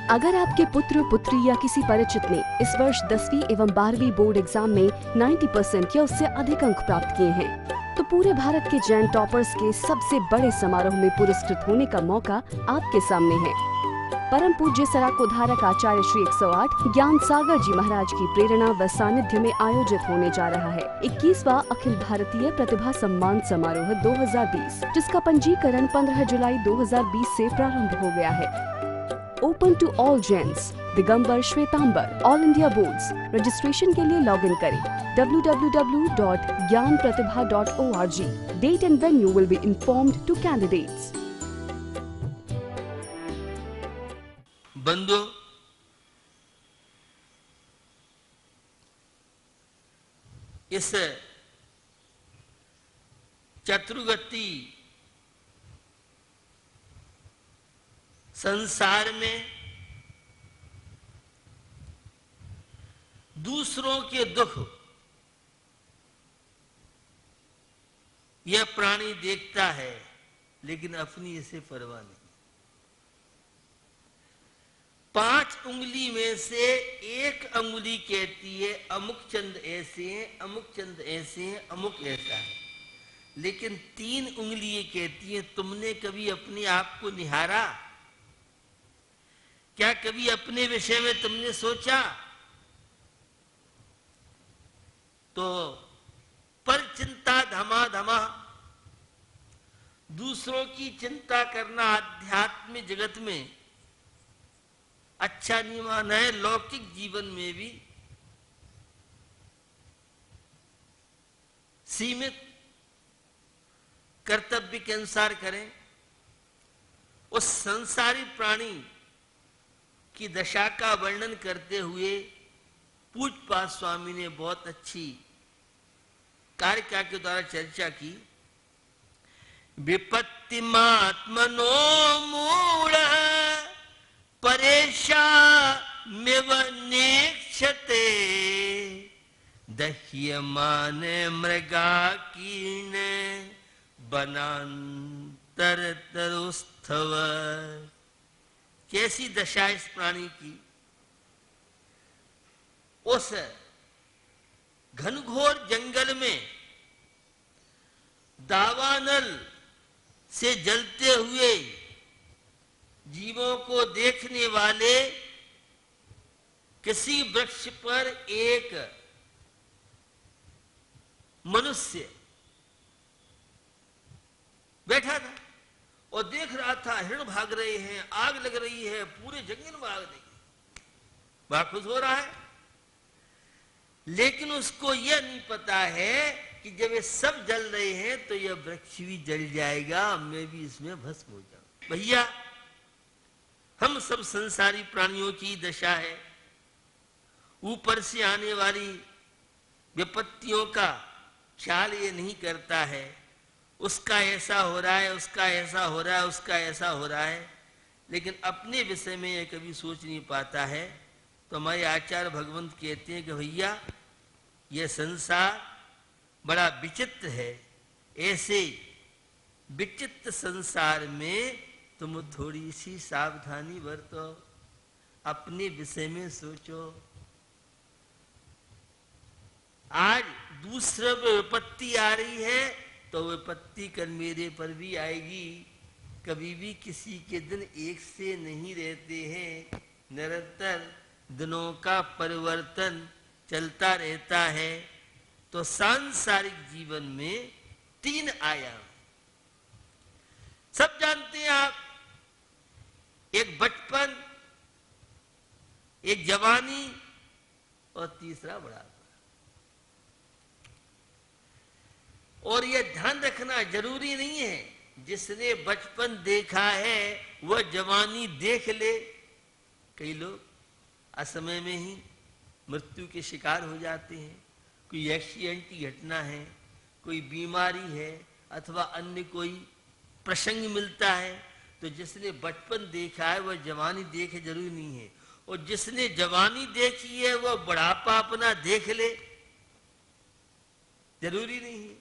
अगर आपके पुत्र पुत्री या किसी परिचित ने इस वर्ष 10वीं एवं 12वीं बोर्ड एग्जाम में 90% या उससे अधिक अंक प्राप्त किए हैं, तो पूरे भारत के जैन टॉपर्स के सबसे बड़े समारोह में पुरस्कृत होने का मौका आपके सामने है। परम पूज्य सराकोधारक आचार्य श्री 108 ज्ञान सागर जी महाराज की प्रेरणा व सानिध्य में आयोजित होने जा रहा है 21वां अखिल भारतीय प्रतिभा सम्मान समारोह 2020, जिसका पंजीकरण 15 जुलाई 2020 से प्रारंभ हो गया है। Open to all Jains, Digambar, Shwetambar, all India boards. Registration के लिए लॉगिन करें www.gyanpratibha.org. Date and venue will be informed to candidates. बंधु, इस चतुर्गति संसार में दूसरों के दुख यह प्राणी देखता है, लेकिन अपनी इसे परवाह नहीं। 5 उंगली में से एक अंगुली कहती है अमुक चंद ऐसे हैं, अमुक चंद ऐसे हैं, अमुक ऐसा है, लेकिन 3 उंगली ये कहती है तुमने कभी अपने आप को निहारा? क्या कभी अपने विषय में तुमने सोचा? तो पर चिंता धमाधमा, दूसरों की चिंता करना आध्यात्मिक जगत में अच्छा नहीं माना है। लौकिक जीवन में भी सीमित कर्तव्य के अनुसार करें। उस संसारी प्राणी की दशा का वर्णन करते हुए पूज्यपाद स्वामी ने बहुत अच्छी कारिका के द्वारा चर्चा की। विपत्तिमात्मनो मूढ़ परेशामिव नेक्षते, दह्यमाने मृगाकीर्ण बनान्तरतरुस्थव। कैसी दशा इस प्राणी की? उस घनघोर जंगल में दावानल से जलते हुए जीवों को देखने वाले किसी वृक्ष पर एक मनुष्य बैठा था और देख रहा था हिरण भाग रहे हैं, आग लग रही है, पूरे जंगल में आग लगी, बड़ा खुश हो रहा है। लेकिन उसको यह नहीं पता है कि जब ये सब जल रहे हैं तो यह वृक्ष भी जल जाएगा, मैं भी इसमें भस्म हो जाऊं। भैया, हम सब संसारी प्राणियों की दशा है। ऊपर से आने वाली विपत्तियों का ख्याल ये नहीं करता है। उसका ऐसा हो रहा है, उसका ऐसा हो रहा है, उसका ऐसा हो रहा है, लेकिन अपने विषय में ये कभी सोच नहीं पाता है। तो हमारे आचार्य भगवंत कहते हैं कि भैया यह संसार बड़ा विचित्र है। ऐसे विचित्र संसार में तुम थोड़ी सी सावधानी बरतो, अपने विषय में सोचो। आज दूसरे पे विपत्ति आ रही है तो विपत्ति कल मेरे पर भी आएगी। कभी भी किसी के दिन एक से नहीं रहते हैं, निरंतर दिनों का परिवर्तन चलता रहता है। तो सांसारिक जीवन में 3 आयाम सब जानते हैं आप, एक बचपन, एक जवानी और तीसरा बुढ़ापा। और यह ध्यान रखना जरूरी नहीं है जिसने बचपन देखा है वह जवानी देख ले। कई लोग असमय में ही मृत्यु के शिकार हो जाते हैं। कोई एक्सीडेंट की घटना है, कोई बीमारी है, अथवा अन्य कोई प्रसंग मिलता है, तो जिसने बचपन देखा है वह जवानी देखे जरूरी नहीं है। और जिसने जवानी देखी है वह बुढ़ापा अपना देख ले, जरूरी नहीं है।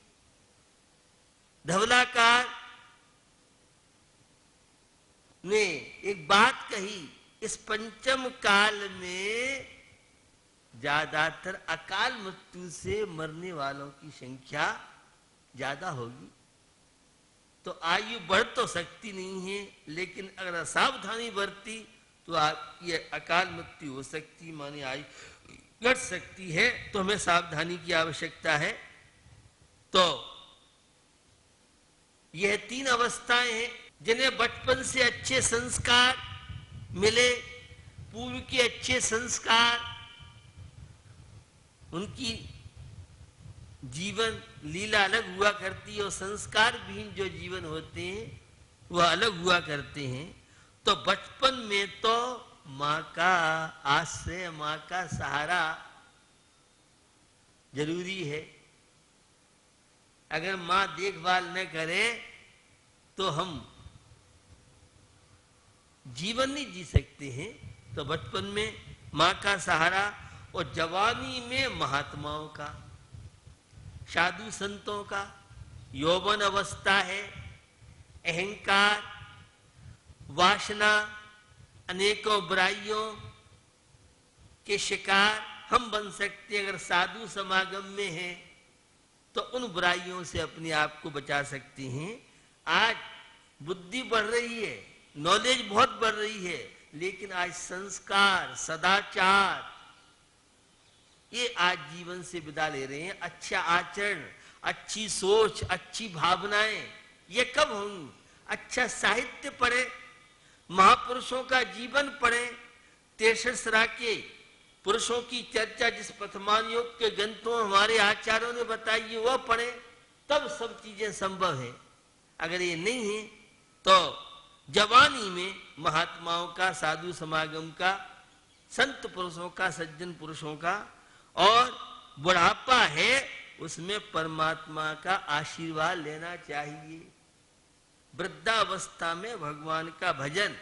धवलाकार ने एक बात कही इस पंचम काल में ज्यादातर अकाल मृत्यु से मरने वालों की संख्या ज्यादा होगी। तो आयु बढ़ तो सकती नहीं है, लेकिन अगर असावधानी बरती तो ये अकाल मृत्यु हो सकती, माने आयु घट सकती है। तो हमें सावधानी की आवश्यकता है। तो यह 3 अवस्थाएं हैं जिन्हें बचपन से अच्छे संस्कार मिले, पूर्व के अच्छे संस्कार, उनकी जीवन लीला अलग हुआ करती है और संस्कार विहीन जो जीवन होते हैं वह अलग हुआ करते हैं। तो बचपन में तो माँ का आश्रय, माँ का सहारा जरूरी है। अगर माँ देखभाल न करे तो हम जीवन नहीं जी सकते हैं। तो बचपन में माँ का सहारा और जवानी में महात्माओं का, साधु संतों का। यौवन अवस्था है, अहंकार, वासना, अनेकों बुराइयों के शिकार हम बन सकते हैं। अगर साधु समागम में हैं तो उन बुराइयों से अपने आप को बचा सकते हैं। आज बुद्धि बढ़ रही है, नॉलेज बहुत बढ़ रही है, लेकिन आज संस्कार, सदाचार ये आज जीवन से विदा ले रहे हैं। अच्छा आचरण, अच्छी सोच, अच्छी भावनाएं ये कब होंगी? अच्छा साहित्य पढ़े, महापुरुषों का जीवन पढ़े, तेसरा के पुरुषों की चर्चा जिस प्रथमान योग के ग्रंथों हमारे आचार्यों ने बताई है वह पढ़े, तब सब चीजें संभव है। अगर ये नहीं है तो जवानी में महात्माओं का, साधु समागम का, संत पुरुषों का, सज्जन पुरुषों का, और बुढ़ापा है उसमें परमात्मा का आशीर्वाद लेना चाहिए। वृद्धावस्था में भगवान का भजन,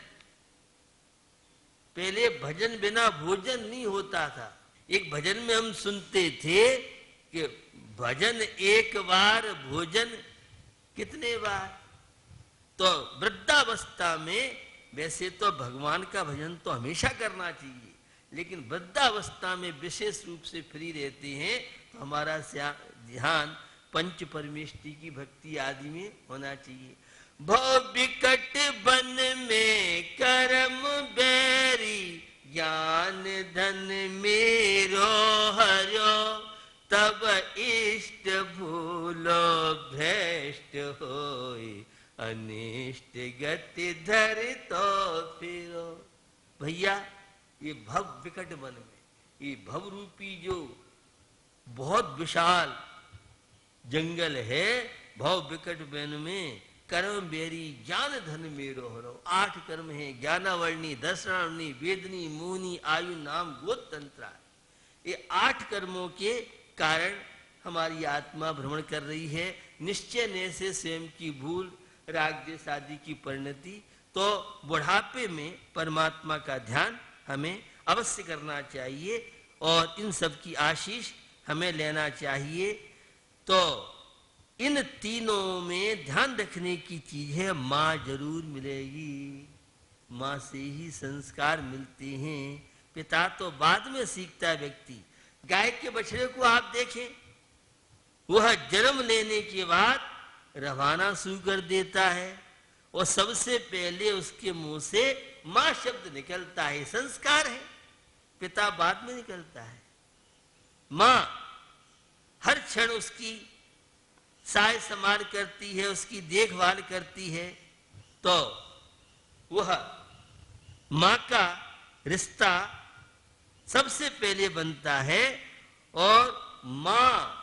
पहले भजन बिना भोजन नहीं होता था। एक भजन में हम सुनते थे कि भजन एक बार, भोजन कितने बार। तो वृद्धावस्था में वैसे तो भगवान का भजन तो हमेशा करना चाहिए, लेकिन वृद्धावस्था में विशेष रूप से फ्री रहते हैं तो हमारा ध्यान पंच परमेष्टि की भक्ति आदि में होना चाहिए। भव विकट बन में कर्म बैरी, ज्ञान धन मेरो हरो, तब इष्ट भूलो भ्रष्ट होए, अनिष्ट गति धर तो फिरो। भैया ये भव विकट वन में, ये भव रूपी जो बहुत विशाल जंगल है, भव विकट वन में कर्म बेरी ज्ञान धन मेरो हरो। 8 कर्म है, ज्ञानावर्णी, दर्शनावर्णी, वेदनी, मोनी, आयु, नाम, गोत, तंत्रा। ये 8 कर्मों के कारण हमारी आत्मा भ्रमण कर रही है। निश्चय ने से स्वयं की भूल, राग द्वेष आदि की परिणति। तो बुढ़ापे में परमात्मा का ध्यान हमें अवश्य करना चाहिए और इन सब की आशीष हमें लेना चाहिए। तो इन तीनों में ध्यान रखने की चीज है, माँ जरूर मिलेगी। माँ से ही संस्कार मिलते हैं, पिता तो बाद में सीखता है व्यक्ति। गाय के बछड़े को आप देखें, वह जन्म लेने के बाद रवाना शुरू कर देता है और सबसे पहले उसके मुंह से माँ शब्द निकलता है। संस्कार है, पिता बाद में निकलता है। माँ हर क्षण उसकी साय समार करती है, उसकी देखभाल करती है। तो वह माँ का रिश्ता सबसे पहले बनता है और माँ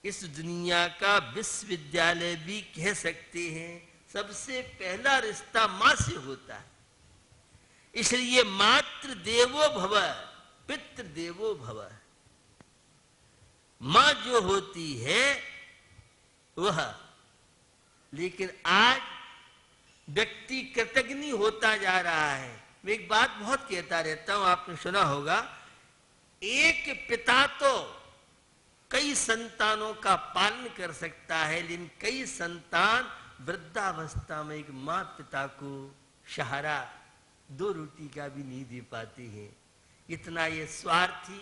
इस दुनिया का विश्वविद्यालय भी कह सकते हैं। सबसे पहला रिश्ता माँ से होता है। इसलिए मातृ देवो भव, पितृ देवो भव। माँ जो होती है वह, लेकिन आज व्यक्ति कृतज्ञ होता जा रहा है। मैं एक बात बहुत कहता रहता हूं, आपने सुना होगा, एक पिता तो कई संतानों का पालन कर सकता है, लेकिन कई संतान वृद्धावस्था में एक माँ पिता को सहारा 2 रोटी का भी नहीं दे पाते हैं। इतना ये स्वार्थी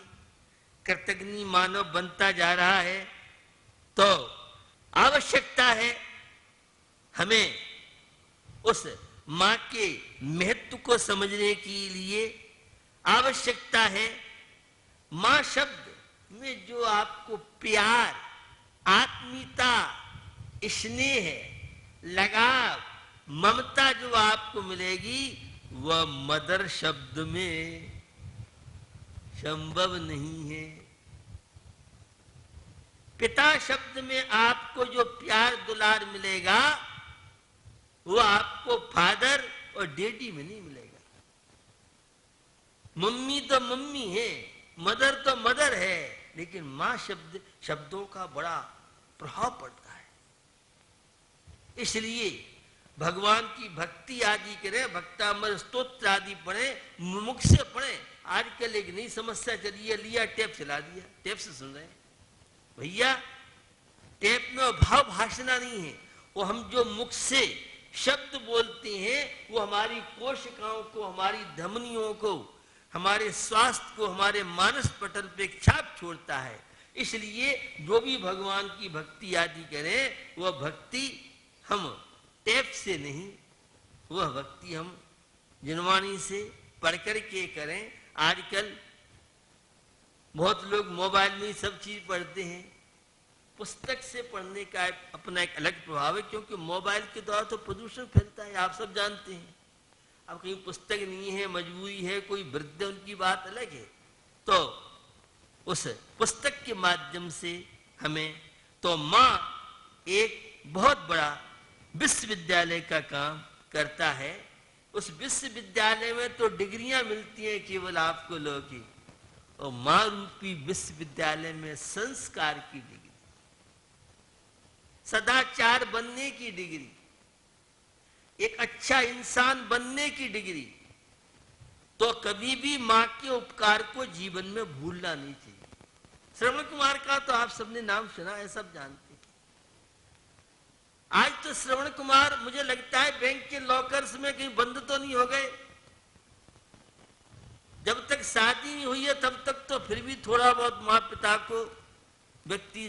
कृतघ्नी मानव बनता जा रहा है। तो आवश्यकता है हमें उस मां के महत्व को समझने के लिए। आवश्यकता है मां शब्द में जो आपको प्यार, आत्मीयता, स्नेह, लगाव, ममता जो आपको मिलेगी वह मदर शब्द में संभव नहीं है। पिता शब्द में आपको जो प्यार दुलार मिलेगा वो आपको फादर और डैडी में नहीं मिलेगा। मम्मी तो मम्मी है, मदर तो मदर है, लेकिन मां शब्दों का बड़ा प्रभाव पड़ता है। इसलिए भगवान की भक्ति आदि करें, भक्तामृत स्तोत्र आदि पढ़े, मुख से पढ़े। आजकल एक नई समस्या चली है, लिया टेप चला दिया, टेप से सुन रहे हैं। भैया टेप में भाव भाषणा नहीं है, वो हम जो मुख से शब्द बोलते हैं वो हमारी कोशिकाओं को, हमारी धमनियों को, हमारे स्वास्थ्य को, हमारे मानस पटल पे छाप छोड़ता है। इसलिए जो भी भगवान की भक्ति आदि करें वह भक्ति हम टेप से नहीं, वह भक्ति हम जनवाणी से पढ़ कर के करें। आजकल बहुत लोग मोबाइल में ही सब चीज पढ़ते हैं। पुस्तक से पढ़ने का अपना एक अलग प्रभाव है, क्योंकि मोबाइल के द्वारा तो प्रदूषण फैलता है, आप सब जानते हैं। अब कहीं पुस्तक नहीं है, मजबूरी है, कोई वृद्ध है, उनकी बात अलग है। तो उस पुस्तक के माध्यम से हमें, तो माँ एक बहुत बड़ा विश्वविद्यालय का काम करता है। उस विश्वविद्यालय में तो डिग्रियां मिलती हैं केवल आपको लोगों की, और माँ रूपी विश्वविद्यालय में संस्कार की डिग्री, सदाचार बनने की डिग्री, एक अच्छा इंसान बनने की डिग्री। तो कभी भी मां के उपकार को जीवन में भूलना नहीं चाहिए। श्रवण कुमार का तो आप सबने नाम सुना है, सब जानते हैं। आज तो श्रवण कुमार मुझे लगता है बैंक के लॉकर्स में कहीं बंद तो नहीं हो गए। जब तक शादी नहीं हुई है तब तक तो फिर भी थोड़ा बहुत माँ पिता को व्यक्ति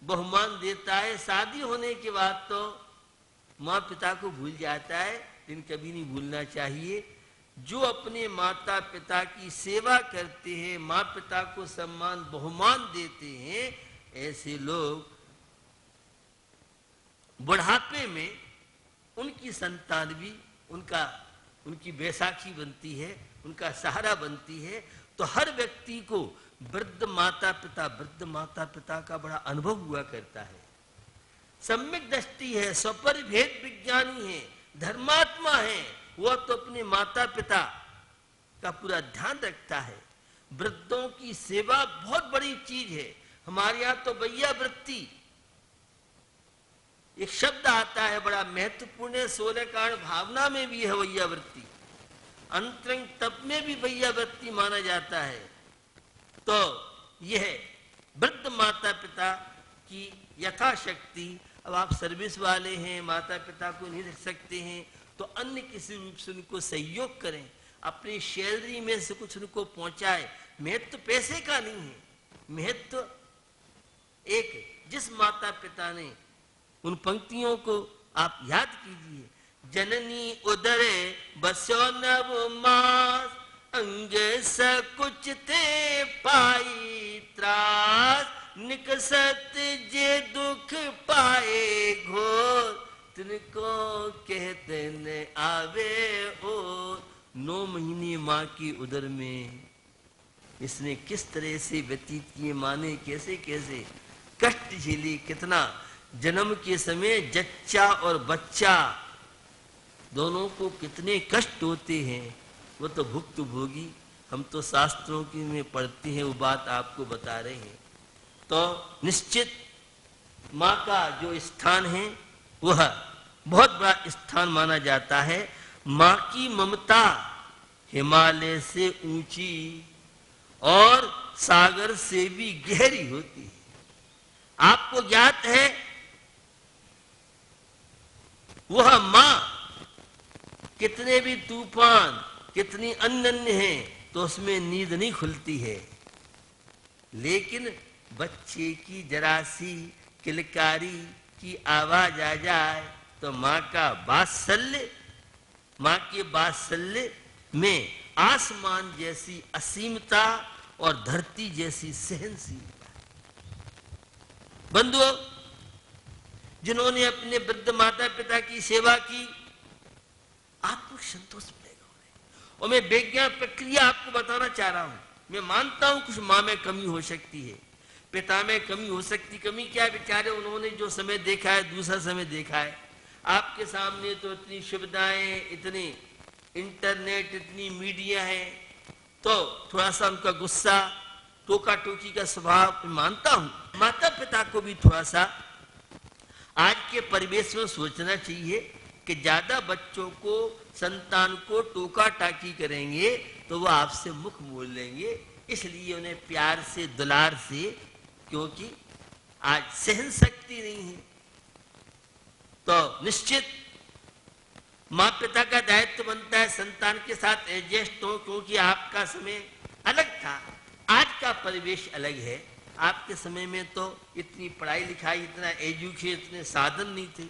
बहुमान देता है। शादी होने के बाद तो माँ पिता को भूल जाता है, लेकिन कभी नहीं भूलना चाहिए। जो अपने माता पिता की सेवा करते हैं, माँ पिता को सम्मान बहुमान देते हैं, ऐसे लोग बुढ़ापे में उनकी संतान भी उनकी बैसाखी बनती है, उनका सहारा बनती है। तो हर व्यक्ति को वृद्ध माता पिता का बड़ा अनुभव हुआ करता है। सम्यक दृष्टि है, स्वपरिभेद विज्ञानी है, धर्मात्मा है, वह तो अपने माता पिता का पूरा ध्यान रखता है। वृद्धों की सेवा बहुत बड़ी चीज है। हमारे यहाँ तो भैया वृत्ति एक शब्द आता है, बड़ा महत्वपूर्ण है। 16 कारण भावना में भी है भैया वृत्ति, अंतरंग तप में भी भैया वृत्ति माना जाता है। तो यह वृद्ध माता पिता की यथाशक्ति, अब आप सर्विस वाले हैं, माता पिता को नहीं रख सकते हैं, तो अन्य किसी रूप से उनको सहयोग करें, अपनी सैलरी में से कुछ उनको पहुंचाए। महत्व पैसे का नहीं है, महत्व एक जिस माता पिता ने, उन पंक्तियों को आप याद कीजिए, जननी उदरे बसो नव मास, अंग सकुच ते पाई त्रास, निकसत जे दुख पाए घोर, तिनको कहते न आवे और। 9 महीने माँ की उदर में इसने किस तरह से व्यतीत किए, माने कैसे कैसे कष्ट झेली, कितना जन्म के समय जच्चा और बच्चा दोनों को कितने कष्ट होते हैं, वो तो भुक्त भोगी। हम तो शास्त्रों की में पढ़ते हैं, वो बात आपको बता रहे हैं। तो निश्चित माँ का जो स्थान है वह बहुत बड़ा स्थान माना जाता है। माँ की ममता हिमालय से ऊंची और सागर से भी गहरी होती है। आपको ज्ञात है वह माँ कितने भी तूफान, कितनी अनन्य हैं, तो उसमें नींद नहीं खुलती है। लेकिन बच्चे की जरा सी किलकारी की आवाज आ जाए तो माँ का वात्सल्य, माँ के वात्सल्य में आसमान जैसी असीमता और धरती जैसी सहनशीलता। बंधुओं, जिन्होंने अपने वृद्ध माता पिता की सेवा की, आत्मिक संतोष मिलेगा। और मैं विज्ञान प्रक्रिया आपको बताना चाह रहा हूं। मैं मानता हूं कुछ माँ में कमी हो सकती है, पिता में कमी हो सकती। कमी क्या, बेचारे उन्होंने जो समय देखा है दूसरा समय देखा है। आपके सामने तो इतनी सुविधाएं, इतनी इंटरनेट, इतनी मीडिया है, तो थोड़ा सा उनका गुस्सा, टोका टोकी का स्वभाव मानता हूं। माता पिता को भी थोड़ा सा आज के परिवेश में सोचना चाहिए कि ज्यादा बच्चों को, संतान को टोका टाकी करेंगे तो वो आपसे मुख मोड़ लेंगे। इसलिए उन्हें प्यार से, दुलार से, क्योंकि आज सहन शक्ति नहीं है, तो निश्चित माँ पिता का दायित्व बनता है संतान के साथ एडजस्ट हो। क्योंकि आपका समय अलग था, आज का परिवेश अलग है। आपके समय में तो इतनी पढ़ाई लिखाई, इतना एजुकेशन, इतने साधन नहीं थे।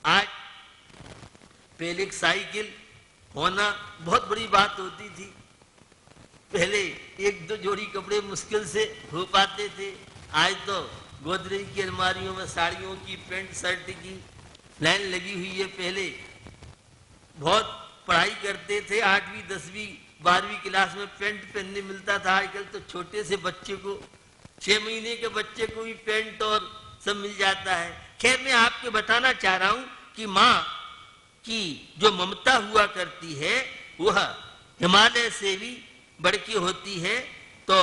आज पहले एक साइकिल होना बहुत बड़ी बात होती थी। पहले एक दो जोड़ी कपड़े मुश्किल से हो पाते थे। आज तो गोदरेज की अलमारियों में साड़ियों की, पैंट शर्ट की लाइन लगी हुई है। पहले बहुत पढ़ाई करते थे, 8वीं 10वीं 12वीं क्लास में पैंट पहनने मिलता था। आजकल तो छोटे से बच्चे को, 6 महीने के बच्चे को भी पैंट और सब मिल जाता है। खैर, मैं आपको बताना चाह रहा हूं कि माँ की जो ममता हुआ करती है वह हिमालय से भी बढ़ के होती है। तो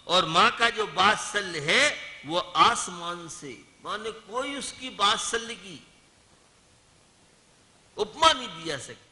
और माँ का जो वात्सल्य है वो आसमान से, माने कोई उसकी वात्सल्य की उपमा नहीं दी जा सकती।